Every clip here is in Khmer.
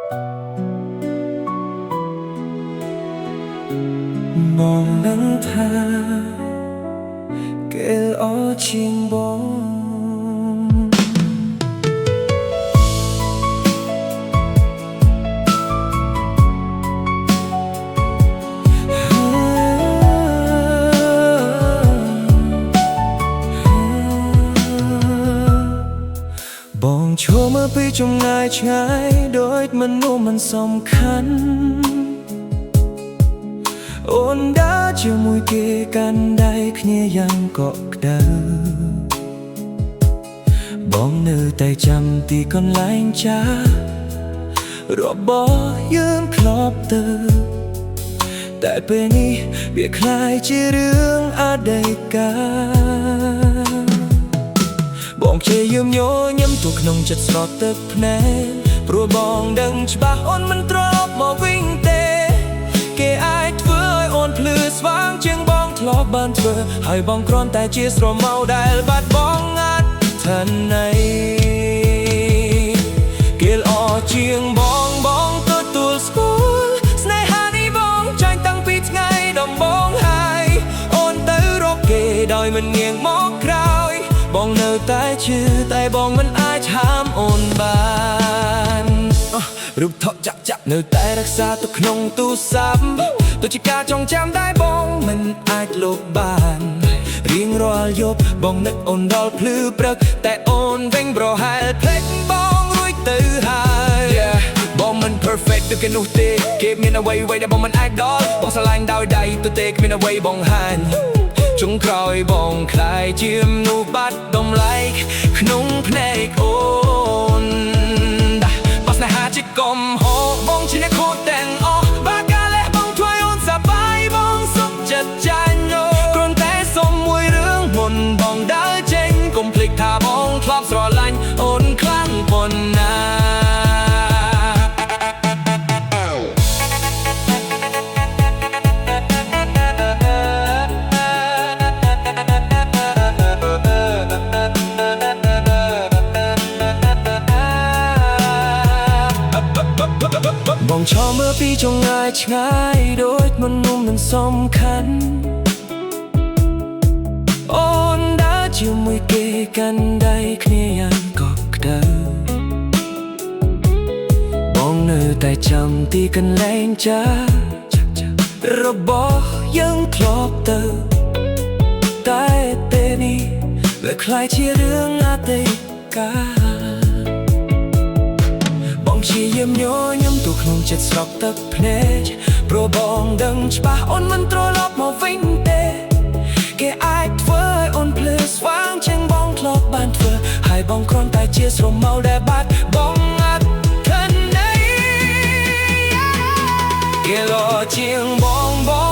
បងនឹងថាគេល្អជាងបងបងឈរមើលពីចម្ងាយឆ្ងាយដូចមនុស្សមិនសំខាន់អូនដើរជាមួយគេកាន់ដៃគ្នាយ៉ាងកក់ក្ដៅបងនៅតែចាំទីកន្លែងចារបស់យើងធ្លាប់ទៅតែពេលនេះវាคล้ายជារឿងអតីតកាលបងព្យាយាមញញឹមទូក្នុងចិត្តស្រត់ទឹកភ្នែកព្រោះបងដឹងច្បាស់អូនមិនត្រឡប់មកវិញទេគេអាចធ្វើឲ្យអូនភ្លឺស្វាងជាងបងធ្លាប់បានធ្វើហើយបងគ្រាន់តែជាស្រមោលដែលបាត់បង់អត្ថន័យគេល្អជាងបងទទួលស្គាល់ស្នេហានេះបងចាញ់តាំងពីថ្ងៃដំបូងហើយអូនទៅរកគេដោយមិនងាកមកក្រោយបងនៅតែឈឺតែបងមិនអាចហាមអូនបានរូបថតចាក់នៅតែរក្សាទុកក្នុងទូរស័ព្ទដូចជាការចងចាំដែលបងមិនអាចលុបបានរៀងរាល់យប់បងនឹកអូនដល់ភ្លឺព្រឹកតែអូនវិញប្រហែលភ្លេចបងរួចទៅហើយបងមិន perfect ដូចគេនោះទេគេមានអ្វីដែលបងមិនអាចដល់បងស្រឡាញ់ដោយដៃទទេគ្មានអ្វីបងហាញចុងក្រោយបងคล้ายជាមនុស្សបាត់តម្លៃក្នុងភ្នែកអូនបោះស្នេហាជាកំហុសបងជាអ្នកខូចទាំងអស់បាកាលេបងធ្វើអូនសប្បាយបងសុខចិត្តចាញ់គ្រាន់តែសុំមួយរឿងមុនបងដើរចេញកុំភ្លេចថាបងធ្លាប់ស្រឡាញ់អូនខ្លាំងប៉ុណ្ណាបងឈរមើលពីចម្ងាយឆ្ងាយដូចមនុស្សមិនសំខាន់អូនដើរជាមួយគេកាន់ដៃគ្នាយ៉ាងកក់ក្ដៅបងនៅតែចាំទីកន្លែងចារបស់យើងធ្លាប់ទៅតែពេលនេះវាคล้ายជារឿងអតីតកាលបងព្យាយាមញញឹមទូក្នុងចិត្តស្រក់ទឹកភ្នែកព្រោះបងដឹងច្បាស់អូនមិនត្រឡប់មកវិញទេគេអាចធ្វើឲ្យអូនភ្លឺស្វាងជាងបងធ្លាប់បានធ្វើហើយបងគ្រាន់តែជាស្រមោលដែលបាត់បង់អត្ថន័យគេល្អជាងប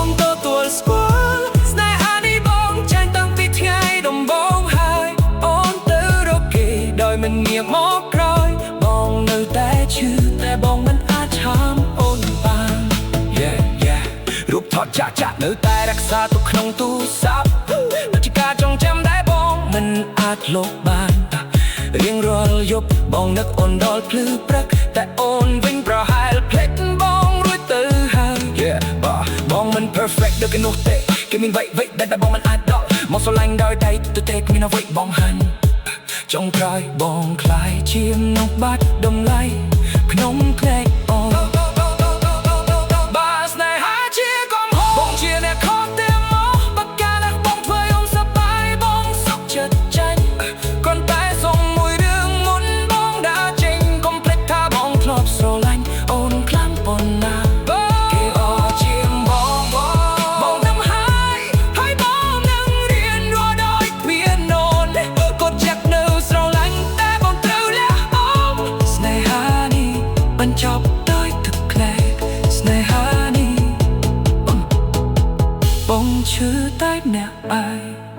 ងទទួលស្គាល់ស្នេហានេះបងចាញ់តាំងពីថ្ងៃដំបូងហើយអូនទៅរកគេដោយមិនងាកមកក្រោយបងនៅតែឈឺតែបងមិនអាចហាមអូនបានរូបថតចាក់នៅតែរក្សាទុកក្នុងទូរស័ព្ទដូចជាការចងចាំដែលបងមិនអាចលុបបានរៀងរាល់យប់បងនឹកអូនដល់ភ្លឺព្រឹកតែអូនវិញប្រហែលភ្លេចបងរួចទៅហើយបងមិន perfect ដូចគេនោះទេគេមានអ្វីដែលបងមិនអាចដល់មកស្រឡាញ់ដោយដៃទទេគ្មានអ្វីបងហាញចុងក្រោយបងคล้ายជាមនុស្សបាត់តម្លៃក្នុងភ្នែកអូនបាស្នេហាជាកំហុសបងជាអ្នកខកទាំងអស់បាកាលេបងធ្វើអូនសប្បាយបងសុខចិត្តចាញ់គ្រាន់តែសុំមួយរឿងមុនបងដើរចេញកុំភ្លេចថាបងធ្លាប់ស្រឡាញ់អូនខ្លាំងប៉ុណ្ណាគេអរជាងបងនឹងហើយបងនឹងរៀនរស់ដោយគ្មានអូនកត់ចិត្តនៅស្រឡាញ់តែបងត្រូវលះបង់ស្នេហានេះបញ្ចប់ដោយទឹកភ្នែកស្នេហានេះបងឈឺតែម្នាក់ឯង